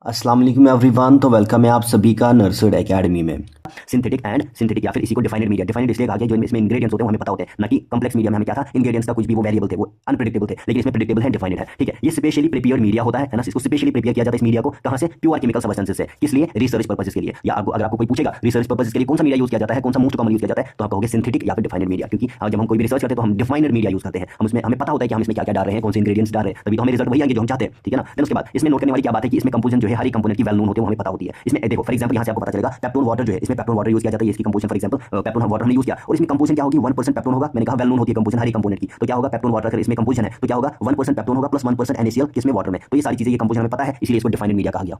अस्सलाम वालेकुम एवरीवन। तो वेलकम है आप सभी का नर्सर्ड एकेडमी में। सिंथेटिक या फिर इसी को डिफाइनेड मीडिया, डिफाइनेड इसलिए कहा गया जो इसमें इंग्रेडिएंट्स होते हैं वो हमें पता होते हैं, ना कि कॉम्प्लेक्स मीडिया में हमें क्या था, इंग्रेडिएंट्स का कुछ भी वो वेरिएबल थे, वो अनप्रेडिक्टेबल थे, लेकिन इसमें प्रेडिक्टेबल है, डिफाइनेड है। ठीक है, ये स्पेशली प्रिपेयर्ड मीडिया होता है ना, इसको स्पेशली प्रिपेयर किया जाता है इस मीडिया को कहां से, प्योर केमिकल सब्सटेंसेस से। किस लिए? रिसर्च पर्पसेस के लिए। या आपको अगर आपको कोई पूछेगा रिसर्च पर्पसेस के लिए कौन सा मीडिया यूज किया जाता है, कौन सा मोस्ट कॉमन यूज किया जाता है, तो आप कहोगे सिंथेटिक या फिर डिफाइनेड मीडिया, क्योंकि जब हम कोई भी रिसर्च करते हैं तो हम डिफाइनेड मीडिया यूज करते हैं। हम उसमें हमें पता होता है कि हम इसमें क्या क्या डाल रहे हैं, कौन से इंग्रेडिएंट्स डाल रहे हैं, तभी तो हमें रिजल्ट वही आएंगे जो हम चाहते हैं। ठीक है ना। देन उसके बाद इसमें नोट करने वाली क्या बात है कि इसमें कंपोजिशन जो है हर एक कंपोनेंट की वेल नोन होती है, वो हमें पता होती है। इसमें देखो फॉर एग्जांपल यहां से आपको पता चलेगा पेप्टोन वाटर जो है, इसमें पेप्टोन वाटर यूज किया जाता है, इसकी composition for example peptone water हमने यूज किया और इसमें कंपोजिशन क्या होगी, 1% पेप्टोन होगा। मैंने कहा वेल नोन होती है कंपोजिशन हर एक कंपोनेंट की, तो क्या होगा पेप्टोन वाटर, अगर इसमें कंपोजिशन है तो क्या होगा 1% पेप्टोन होगा प्लस 1% NaCl किसमें, वाटर में। तो ये सारी चीजें, ये कंपोजिशन हमें पता है, इसलिए इसको डिफाइनेड मीडिया कहा गया।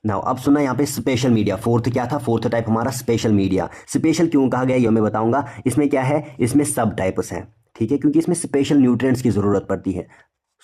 नाउ अब सुनना यहाँ पे स्पेशल मीडिया, फोर्थ क्या था, फोर्थ टाइप हमारा स्पेशल मीडिया। स्पेशल क्यों कहा गया ये मैं बताऊंगा। इसमें क्या है, इसमें सब टाइप्स हैं। ठीक है, क्योंकि इसमें स्पेशल न्यूट्रिएंट्स की जरूरत पड़ती है।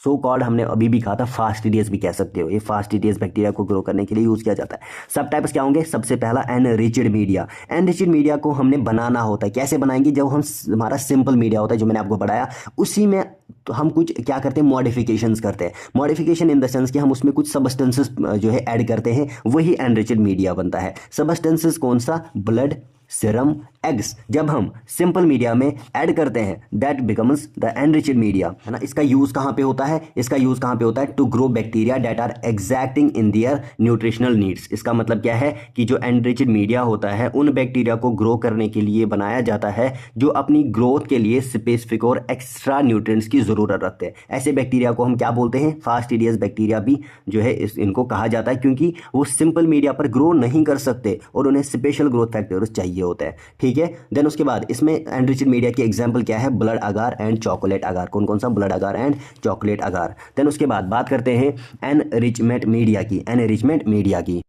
सो कॉल्ड हमने अभी भी कहा था फास्टिडियस भी कह सकते हो, ये फास्टिडियस बैक्टीरिया को ग्रो करने के लिए यूज किया जाता है। सब टाइप्स क्या होंगे, सबसे पहला एनरिच्ड मीडिया। एनरिच्ड मीडिया को हमने बनाना होता है, कैसे बनाएंगे, जब हम हमारा सिंपल मीडिया होता है जो मैंने आपको बताया, उसी में तो हम कुछ क्या करते हैं, मॉडिफिकेशंस करते हैं। मॉडिफिकेशन इन द सेंस कि हम उसमें कुछ सबस्टेंसेस जो है ऐड करते हैं, वही एनरिच्ड मीडिया बनता है। सबस्टेंसेस कौन सा, ब्लड, सीरम, एग्स, जब हम सिंपल मीडिया में ऐड करते हैं that becomes the enriched media, है ना। इसका यूज कहां पे होता है, इसका यूज कहां पे होता है, to grow bacteria that are exacting in their nutritional needs. इसका मतलब क्या है कि जो एनरिच्ड मीडिया होता है उन बैक्टीरिया को ग्रो करने के लिए बनाया जाता है जो अपनी ग्रोथ के लिए स्पेसिफिक और एक्स्ट्रा न्यूट्रिएंट्स की जरूरत रखते हैं। ऐसे बैक्टीरिया को हम क्या बोलते हैं, फास्टिडियस बैक्टीरिया भी जो है इनको कहा जाता है, क्योंकि वो सिंपल मीडिया पर ग्रो नहीं कर सकते और उन्हें स्पेशल ग्रोथ फैक्टर्स चाहिए होता है। ठीक है, देन उसके बाद इसमें एनरिच्ड मीडिया की एग्जांपल क्या है, blood agar and chocolate agar. कौन कौन सा, blood agar and chocolate agar. Then उसके बाद बात करते हैं एनरिचमेंट मीडिया की। एनरिचमेंट मीडिया की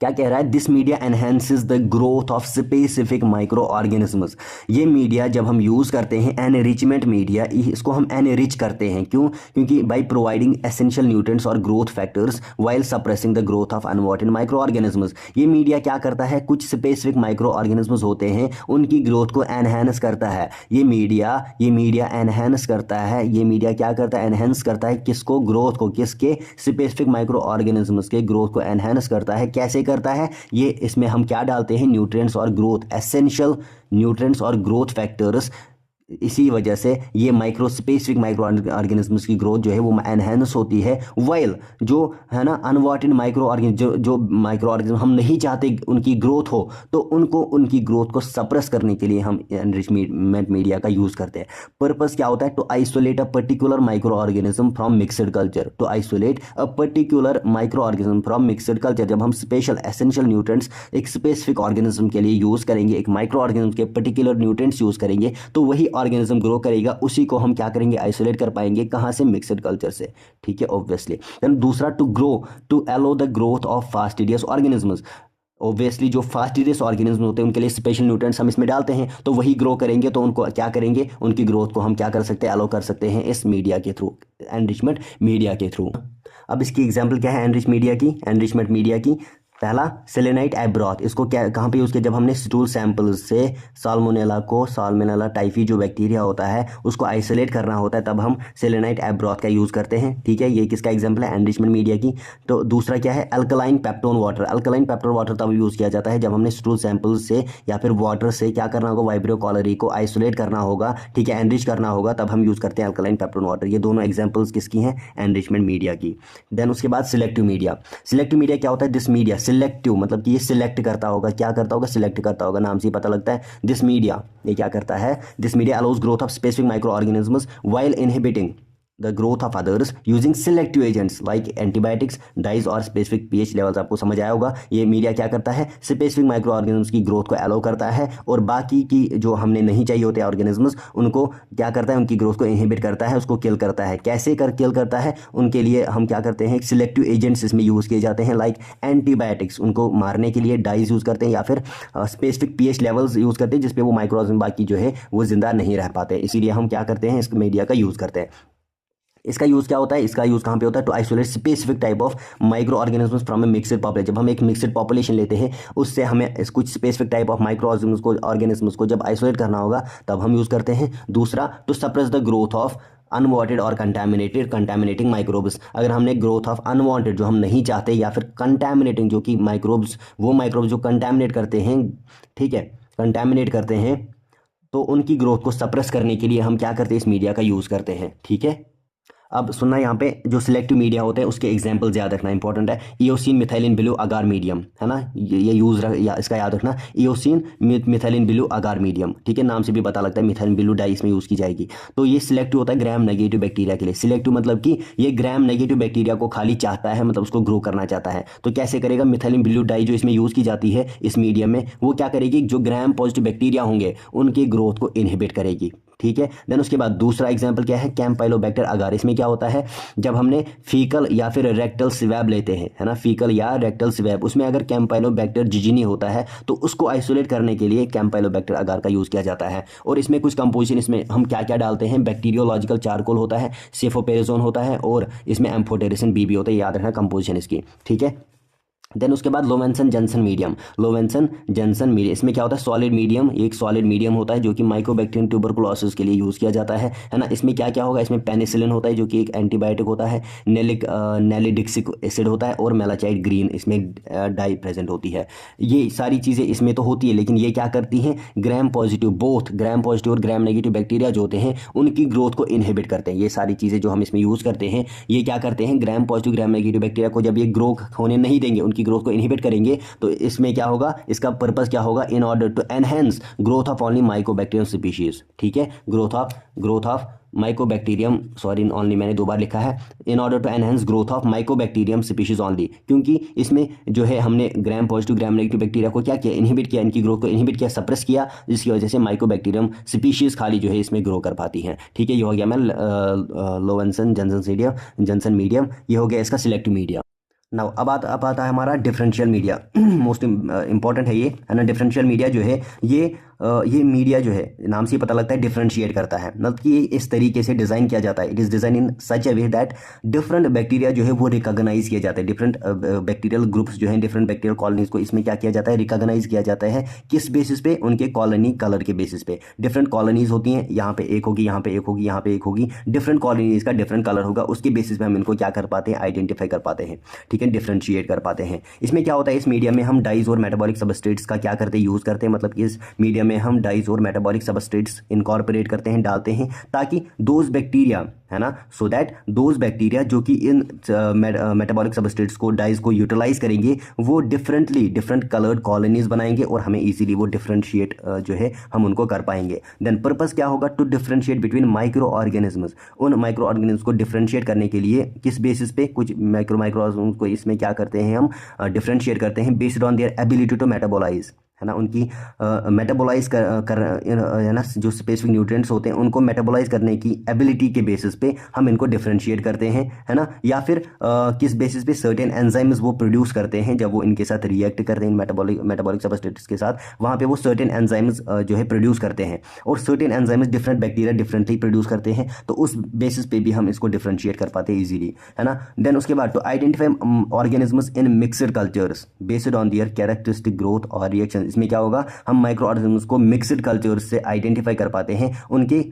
क्या कह रहा है, this media enhances the growth of specific microorganisms. ये मीडिया जब हम यूज करते हैं एनरिचमेंट मीडिया, इसको हम एनरिच करते हैं, क्यों, क्योंकि बाय प्रोवाइडिंग एसेंशियल न्यूट्रिएंट्स और growth factors while suppressing the growth of unwanted micro organisms. ये मीडिया क्या करता है, कुछ स्पेसिफिक माइक्रो ऑर्गेनिजम्स होते हैं उनकी ग्रोथ को एनहेंस करता है। ये मीडिया एनहेंस करता है, ये मीडिया क्या करता है, एनहेंस करता है किसको, ग्रोथ को, किसके, स्पेसिफिक माइक्रो ऑर्गेनिजम्स के ग्रोथ को एनहेंस करता है। कैसे करता है ये, इसमें हम क्या डालते हैं, न्यूट्रिएंट्स और ग्रोथ, एसेंशियल न्यूट्रिएंट्स और ग्रोथ फैक्टर्स। इसी वजह से ये माइक्रो स्पेसिफिक माइक्रो ऑर्गेनिजम्स की ग्रोथ जो है वो एनहेंस होती है। वाइल जो है ना अनवांटेड माइक्रो ऑर्गेनिज्म, जो माइक्रो ऑर्गेनिज्म हम नहीं चाहते उनकी ग्रोथ हो, तो उनको उनकी ग्रोथ को सप्रेस करने के लिए हम एनरिचमेंट मीडिया का यूज करते हैं। पर्पस क्या होता है, to isolate a particular microorganism from mixed culture. To isolate a particular microorganism from mixed culture. जब हम स्पेशल एसेंशियल न्यूट्रिएंट्स एक स्पेसिफिक ऑर्गेनिज्म के लिए यूज करेंगे, एक माइक्रो ऑर्गेनिज्म के पर्टिकुलर न्यूट्रिएंट्स यूज करेंगे, तो वही ऑर्गेनिज्म ग्रो करेगा, उसी को हम क्या करेंगे, आइसोलेट कर पाएंगे, कहां से, मिक्सड कल्चर से। ठीक है, ऑब्वियसली। देन दूसरा, to allow the growth of fastidious organisms. Obviously जो फास्टिडियस ऑर्गेनिज्म होते हैं उनके लिए स्पेशल न्यूट्रिएंट्स हम इसमें डालते हैं, तो वही ग्रो करेंगे, तो उनको क्या करेंगे, उनकी ग्रोथ को हम क्या कर सकते हैं, अलो कर सकते हैं इस मीडिया के थ्रू, एनरिचमेंट मीडिया के थ्रू। अब इसकी एग्जांपल क्या है एनरिचमेंट मीडिया की। पहला, सेलेनाइट एग ब्रॉथ। इसको क्या, कहाँ पे यूज़ किया, जब हमने स्टूल सैंपल्स से साल्मोनेला टाइफी जो बैक्टीरिया होता है उसको आइसोलेट करना होता है, तब हम सेलेनाइट एग ब्रॉथ का यूज़ करते हैं। ठीक है, ये किसका एग्जांपल है, एनरिचमेंट मीडिया की। तो दूसरा क्या है, alkaline peptone water. Alkaline peptone water तब यूज़ किया जाता है जब हमने स्टूल सैंपल्स से या फिर वाटर से क्या करना होगा, वाइब्रियो कॉलरी को आइसोलेट करना होगा, ठीक है, एनरिच करना होगा, तब हम यूज़ करते हैं अल्कलाइन पेप्टोन वाटर। ये दोनों एग्जाम्पल्स किसकी हैं, एनरिचमेंट मीडिया की। देन उसके बाद सिलेक्टिव मीडिया। सिलेक्टिव मीडिया क्या होता है, दिस मीडिया सिलेक्टिव, मतलब कि ये सिलेक्ट करता होगा, क्या करता होगा, सिलेक्ट करता होगा, नाम से ही पता लगता है। दिस मीडिया, ये क्या करता है, this media allows growth of specific microorganisms while inhibiting the growth of others using selective agents like antibiotics, dyes और स्पेसिफिक पीएच लेवल्स। आपको समझ आया होगा, ये मीडिया क्या करता है, स्पेसिफिक माइक्रो ऑर्गेनिजम्स की ग्रोथ को अलाउ करता है और बाकी की जो हमने नहीं चाहिए होते ऑर्गेनिजम्स उनको क्या करता है, उनकी ग्रोथ को इनहिबिट करता है, उसको किल करता है। कैसे किल करता है, उनके लिए हम क्या करते हैं, सिलेक्टिव एजेंट्स इसमें यूज़ किए जाते हैं लाइक एंटीबायोटिक्स, उनको मारने के लिए डाइज यूज़ करते हैं, या फिर स्पेसिफिक पीएच लेवल्स यूज़ करते हैं जिसपे वो माइक्रो ऑर्गेनिज्म बाकी जो है वो जिंदा नहीं रह पाते। इसीलिए हम क्या करते हैं, इस मीडिया का यूज़ करते हैं। इसका यूज़ क्या होता है, इसका यूज़ कहाँ पे होता है, to isolate specific type of microorganisms from a mixed population. जब हम एक मिक्सड पॉपुलेशन लेते हैं उससे हमें कुछ specific type of microorganisms को जब आइसोलेट करना होगा तब हम यूज़ करते हैं। दूसरा, to suppress the growth of unwanted और कंटामिनेटिंग माइक्रोब्स। अगर हमने ग्रोथ ऑफ अनवांटेड जो हम नहीं चाहते, या फिर कंटामिनेटिंग जो कि माइक्रोब्स, वो माइक्रोब्स जो कंटामिनेट करते हैं, ठीक है, कंटामिनेट करते हैं, तो उनकी ग्रोथ को सप्रेस करने के लिए हम क्या करते हैं, इस मीडिया का यूज़ करते हैं। ठीक है, अब सुनना, यहाँ पे जो सिलेक्टिव मीडिया होते हैं उसके एग्जाम्पल याद रखना इंपॉर्टेंट है। ईओसिन मिथाइलिन ब्लू अगार मीडियम, है ना, ये इसका याद रखना, ईओसिन मिथाइलिन ब्लू अगार मीडियम। ठीक है, नाम से भी पता लगता है मिथाइलिन ब्लू डाई इसमें यूज़ की जाएगी। तो ये सिलेक्टिव होता है ग्राम नेगेटिव बैक्टीरिया के लिए। सिलेक्टिव मतलब कि ये ग्राम नेगेटिव बैक्टीरिया को खाली चाहता है, मतलब उसको ग्रो करना चाहता है। तो कैसे करेगा, मिथाइलिन ब्लू डाई जो इसमें यूज़ की जाती है इस मीडियम में, वो क्या करेगी, जो ग्राम पॉजिटिव बैक्टीरिया होंगे उनकी ग्रोथ को इनहिबिट करेगी। ठीक है, देन उसके बाद दूसरा एग्जांपल क्या है, कैम्पाइलोबैक्टर अगार। इसमें क्या होता है, जब हमने फीकल या फिर रेक्टल स्वैब लेते हैं, है ना, फीकल या रेक्टल स्वैब, उसमें अगर कैम्पाइलोबैक्टर जिजिनी होता है तो उसको आइसोलेट करने के लिए कैम्पाइलोबैक्टर अगार का यूज़ किया जाता है। और इसमें कुछ कंपोजिशन, इसमें हम क्या क्या डालते हैं, बैक्टीरियोलॉजिकल चारकोल होता है, सेफोपेराजोन होता है, और इसमें एम्फोटेरिसिन बी भी होता है, याद रखना कंपोजिशन इसकी। ठीक है, देन उसके बाद लोवेंसन जंसन मीडियम। लोवेंसन जंसन मीडियम, इसमें क्या होता है, सॉलिड मीडियम, एक सॉलिड मीडियम होता है जो कि माइकोबैक्टीरियम ट्यूबरकुलोसिस के लिए यूज़ किया जाता है ना। इसमें क्या क्या होगा, इसमें पेनिसिलिन होता है जो कि एक एंटीबायोटिक होता है, नेलिडिक्सिक एसिड होता है, और मेलाचाइड ग्रीन इसमें डाई प्रेजेंट होती है। ये सारी चीज़ें इसमें तो होती है, लेकिन ये क्या करती हैं, gram positive, both gram positive और ग्राम नेगेटिव बैक्टीरिया जो होते हैं उनकी ग्रोथ को इनहिबिट करते हैं। ये सारी चीज़ें जो हम इसमें यूज़ करते हैं, ये क्या करते हैं, ग्राम पॉजिटिव ग्राम नेगेटिव बैक्टीरिया को जब ये ग्रो होने नहीं देंगे, उनकी ग्रोथ को इनहिबिट करेंगे, तो इसमें क्या होगा, इसका पर्पस क्या होगा, in order to enhance growth of only mycobacterium species. ठीक है, growth of mycobacterium, sorry only मैंने दो बार लिखा है, in order to enhance growth of mycobacterium species only, क्योंकि इसमें जो है हमने gram positive gram negative bacteria को क्या किया, इनहिबिट किया, इनकी ग्रोथ को इनहिबिट किया, सप्रेस किया, जिसकी वजह से माइकोबैक्टीरियम स्पीशीज खाली जो है इसमें ग्रो कर पाती हैं। ठीक है, ये हो गया मैं लोवेंसन जंसन मीडियम, ये हो गया इसका सिलेक्टिव मीडिया। नाउ अब आता है हमारा डिफरेंशियल मीडिया। मोस्ट इंपॉर्टेंट है ये, है ना। डिफरेंशियल मीडिया जो है ये मीडिया जो है नाम से ही पता लगता है डिफरेंशिएट करता है, मतलब कि इस तरीके से डिज़ाइन किया जाता है। It is design in such a way that different bacteria जो है वो रिकॉग्नाइज किया जाता है, डिफरेंट बैक्टीरियल ग्रुप्स जो हैं, डिफरेंट बैक्टीरियल कॉलोनीज को इसमें क्या किया जाता है, रिकॉग्नाइज किया जाता है। किस बेसिस पे, उनके कॉलोनी कलर के बेसिस पे। डिफरेंट कॉलोनीज होती हैं, यहाँ पे एक होगी, यहाँ पे एक होगी, यहाँ पे एक होगी, डिफरेंट कॉलोनीज का डिफरेंट कलर होगा, उसके बेसिस पे हम इनको क्या कर पाते हैं, आइडेंटिफाई कर पाते हैं। ठीक है, डिफरेंशिएट कर पाते हैं। इसमें क्या होता है, इस मीडिया में हम डाइज और मेटाबॉलिक सबस्ट्रेट्स का क्या करते हैं, यूज़ करते हैं, मतलब कि इस मीडिया में हम डाइज और मेटाबॉलिक सबस्ट्रेट्स इनकॉर्पोरेट करते हैं, डालते हैं, ताकि दोज बैक्टीरिया, है ना, सो दैट दोज बैक्टीरिया जो कि इन मेटाबॉलिक सबस्ट्रेट्स को, डाइज को यूटिलाइज करेंगे, वो डिफरेंट कलर्ड कॉलोनीज बनाएंगे, और हमें इजीली वो डिफरेंशिएट जो है हम उनको कर पाएंगे। देन पर्पस क्या होगा, to differentiate between microorganisms. उन माइक्रो ऑर्गेनिजम्स को डिफरेंशिएट करने के लिए किस बेसिस पे, कुछ माइक्रो ऑर्गेनिजम्स को इसमें क्या करते हैं हम, डिफरेंशिएट करते हैं based on their ability to metabolise, है ना, उनकी मेटाबोलाइज कर है ना, जो स्पेसिफिक न्यूट्रिएंट्स होते हैं उनको मेटाबोलाइज करने की एबिलिटी के बेसिस पे हम इनको डिफरेंशिएट करते हैं, है ना। या फिर किस बेसिस पे, सर्टेन एंजाइम्स वो प्रोड्यूस करते हैं, जब वो इनके साथ रिएक्ट करते हैं मेटाबॉलिक सबस्ट्रेट्स के साथ, वहाँ पे वो सर्टेन एंजाइम्स जो है प्रोड्यूस करते हैं, और certain enzymes different bacteria differently produce करते हैं, तो उस बेसिस पे भी हम इसको डिफरेंशिएट कर पाते हैं इजीली, है ना। देन उसके बाद to identify organisms in mixed cultures based on their characteristic growth और रिएक्शन। इसमें क्या होगा, हम माइक्रो ऑर्गेनिजम्स को मिक्सड कल्चर से आइडेंटिफाई कर पाते हैं, उनके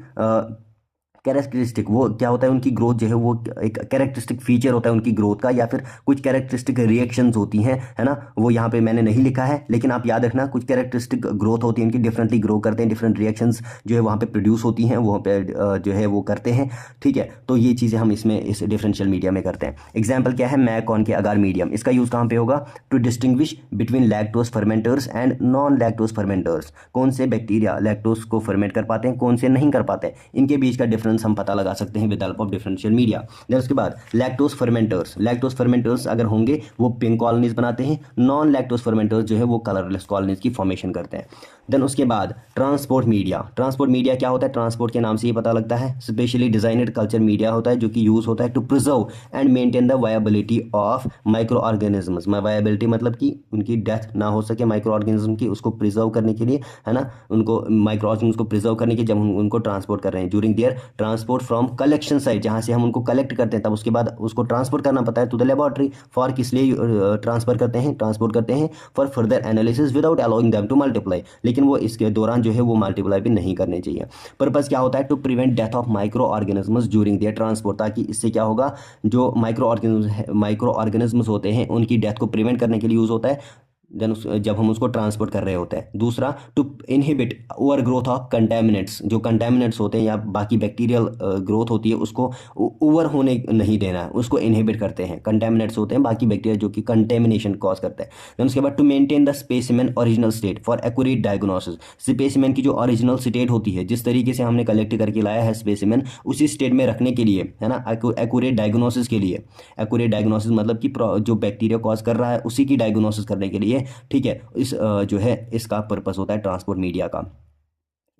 कैरेक्टरिस्टिक, वो क्या होता है, उनकी ग्रोथ जो है वो एक कैरेक्टरिस्टिक फीचर होता है उनकी ग्रोथ का, या फिर कुछ कैरेक्टरिस्टिक रिएक्शंस होती हैं, है ना। वो यहाँ पे मैंने नहीं लिखा है, लेकिन आप याद रखना, कुछ कैरेक्टरिस्टिक ग्रोथ होती है उनकी, डिफरेंटली ग्रो करते हैं, डिफरेंट रिएक्शंस जो है वहाँ पे प्रोड्यूस होती हैं, वो पे जो है वो करते हैं। ठीक है, तो ये चीज़ें हम इसमें इस डिफरेंशियल मीडिया में करते हैं। एग्जाम्पल क्या है, मैकॉन के अगार मीडियम। इसका यूज़ कहाँ पे होगा, to distinguish between lactose fermenters and non lactose fermenters. कौन से बैक्टीरिया लैक्टोज को फर्मेंट कर पाते हैं, कौन से नहीं कर पाते हैं, इनके बीच का डिफरेंस हम पता लगा सकते हैं with help of differential media. Then उसके बाद लैक्टोज फर्मेंटर्स अगर होंगे वो पिंक कॉलोनीज बनाते हैं, नॉन लैक्टोज फर्मेंटर्स जो है वो कलरलेस कॉलोनीज की फॉर्मेशन करते हैं। देन उसके बाद ट्रांसपोर्ट मीडिया क्या होता है, ट्रांसपोर्ट के नाम से ही पता लगता है, स्पेशली डिजाइनेड कल्चर मीडिया होता है जो कि यूज होता है to preserve and maintain the viability of microorganisms. Viability मतलब कि उनकी डेथ ना हो सके माइक्रो ऑर्गेनिज्म की, उसको प्रिजर्व करने के लिए, है ना, उनको माइक्रो ऑर्गेनिज्म को प्रिजर्व करने के, जब उनको ट्रांसपोर्ट कर रहे हैं, during their transport from collection site, जहाँ से हम उनको कलेक्ट करते हैं तब उसके बाद उसको ट्रांसपोर्ट करना पड़ता है टू द लेबोरेटरी। फॉर किस लिए ट्रांसफर करते हैं, ट्रांसपोर्ट करते हैं for further analysis without allowing them to multiply, लेकिन वो इसके दौरान जो है वो मल्टीप्लाई भी नहीं करने चाहिए। पर्पज़ क्या होता है, to prevent death of microorganisms during their transport, ताकि इससे क्या होगा, जो माइक्रो ऑर्गेनिजम्स होते हैं उनकी डेथ को प्रिवेंट करने के लिए यूज़ होता है जब हम उसको ट्रांसपोर्ट कर रहे होते हैं। दूसरा, to inhibit overgrowth of contaminants, जो कंटेमिनेट्स होते हैं या बाकी बैक्टीरियल ग्रोथ होती है उसको ओवर होने नहीं देना है, उसको इनहिबिट करते हैं। कंटेमिनेट्स होते हैं बाकी बैक्टीरिया जो कि कंटेमिनेशन कॉज करते हैं। देन उसके बाद to maintain the specimen original state for accurate diagnosis, specimen की जो ओरिजिनल स्टेट होती है, जिस तरीके से हमने कलेक्ट करके लाया है स्पेसिमेन, उसी स्टेट में रखने के लिए, है ना, एक्यूरेट डायग्नोसिस के लिए। एक्यूरेट डायग्नोसिस मतलब कि जो बैक्टीरिया कॉज कर रहा है उसी की डायग्नोसिस करने के लिए, ठीक है। इस जो है इसका पर्पस होता है ट्रांसपोर्ट मीडिया का।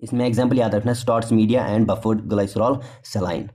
इसमें एग्जांपल याद रखना, Stuart's media and buffered glycerol saline.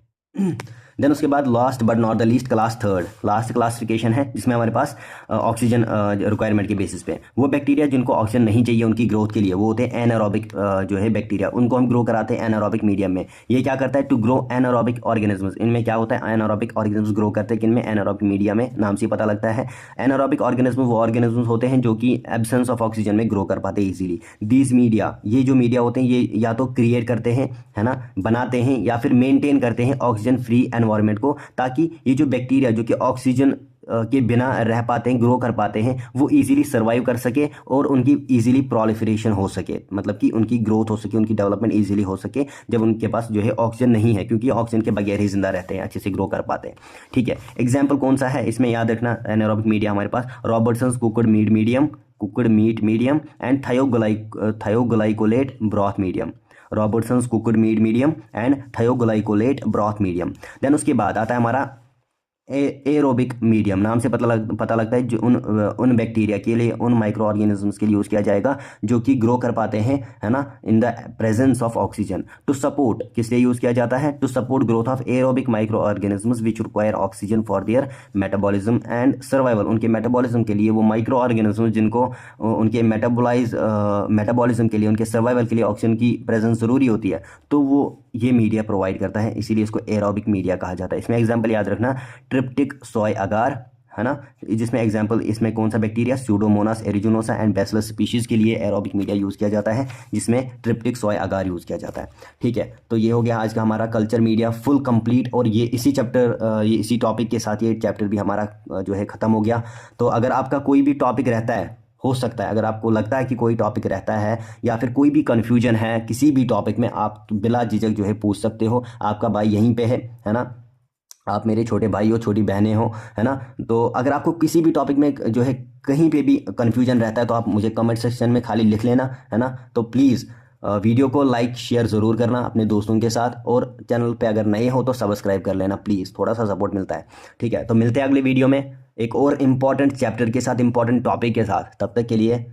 Then उसके बाद last but not the least, class third, last classification है जिसमें हमारे पास ऑक्सीजन रिक्वायरमेंट के बेसिस पे वो बैक्टीरिया जिनको ऑक्सीजन नहीं चाहिए उनकी ग्रोथ के लिए, वो होते हैं एनारोबिक जो है बैक्टीरिया, उनको हम ग्रो कराते हैं एनारोबिक मीडियम में। ये क्या करता है, टू ग्रो एनारोबिक ऑर्गेनिजम्स। इनमें क्या होता है, एनारोबिक ऑर्गेनिजम्स ग्रो करते हैं किनमें, एनारोबिक मीडिया में, नाम से पता लगता है। एनारोबिक ऑर्गेनिज्म वो ऑर्गेनिजम्स होते हैं जो कि एब्सेंस ऑफ ऑक्सीजन में ग्रो कर पाते हैं इजीली। दीज मीडिया, ये जो मीडिया होते हैं ये या तो क्रिएट करते हैं, है ना, बनाते हैं, या फिर मेंटेन करते हैं ऑक्सीजन फ्री एनवायरनमेंट को, ताकि ये जो बैक्टीरिया जो कि ऑक्सीजन के बिना रह पाते हैं, ग्रो कर पाते हैं, वो इजीली सर्वाइव कर सके और उनकी इजीली प्रोलिफरेशन हो सके, मतलब कि उनकी ग्रोथ हो सके, उनकी डेवलपमेंट इजीली हो सके जब उनके पास जो है ऑक्सीजन नहीं है, क्योंकि ऑक्सीजन के बगैर ही जिंदा रहते हैं, अच्छे से ग्रो कर पाते हैं, ठीक है। एग्जाम्पल कौन सा है इसमें याद रखना, एनारोबिक मीडिया हमारे पास Robertson's cooked meat medium and thioglycollate broth medium, Robertson's cooked meat medium and thioglycollate broth medium. Then उसके बाद आता है हमारा एरोबिक मीडियम, नाम से पता लगता है जो उन बैक्टीरिया के लिए, उन माइक्रो ऑर्गेनिजम्स के लिए यूज़ किया जाएगा जो कि ग्रो कर पाते हैं, है ना, in the presence of oxygen. To support, किस लिए यूज़ किया जाता है, to support growth of aerobic microorganisms which require oxygen for their metabolism and survival. उनके मेटाबॉलिज्म के लिए वो माइक्रो ऑर्गेनिज्म जिनको उनके मेटाबॉलिज्म के लिए, उनके सर्वाइवल के लिए ऑक्सीजन की प्रेजेंस ज़रूरी होती है, तो वो ये मीडिया प्रोवाइड करता है, इसीलिए इसको एरोबिक मीडिया कहा जाता है। इसमें एग्जाम्पल याद रखना, ट्रिप्टिक सोय अगार, है ना, जिसमें एग्जाम्पल, इसमें कौन सा bacteria, Pseudomonas एरिजिनोसा and bacillus species के लिए एरोबिक मीडिया यूज़ किया जाता है, जिसमें ट्रिप्टिक सोय अगार यूज़ किया जाता है, ठीक है। तो ये हो गया आज का हमारा कल्चर मीडिया फुल कंप्लीट, और ये इसी टॉपिक के साथ ये चैप्टर भी हमारा जो है ख़त्म हो गया। तो अगर आपका कोई भी टॉपिक रहता है, हो सकता है अगर आपको लगता है कि कोई टॉपिक रहता है या फिर कोई भी कन्फ्यूजन है किसी भी टॉपिक में, आप बिला झिझक जो है पूछ सकते हो। आपका भाई यहीं पे है ना, आप मेरे छोटे भाई हो, छोटी बहनें हो, है ना। तो अगर आपको किसी भी टॉपिक में जो है कहीं पे भी कन्फ्यूजन रहता है तो आप मुझे कमेंट सेक्शन में खाली लिख लेना, है ना। तो प्लीज़ वीडियो को लाइक शेयर ज़रूर करना अपने दोस्तों के साथ, और चैनल पे अगर नए हो तो सब्सक्राइब कर लेना प्लीज़, थोड़ा सा सपोर्ट मिलता है, ठीक है। तो मिलते हैं अगले वीडियो में एक और इम्पॉर्टेंट चैप्टर के साथ, इम्पॉर्टेंट टॉपिक के साथ। तब तक के लिए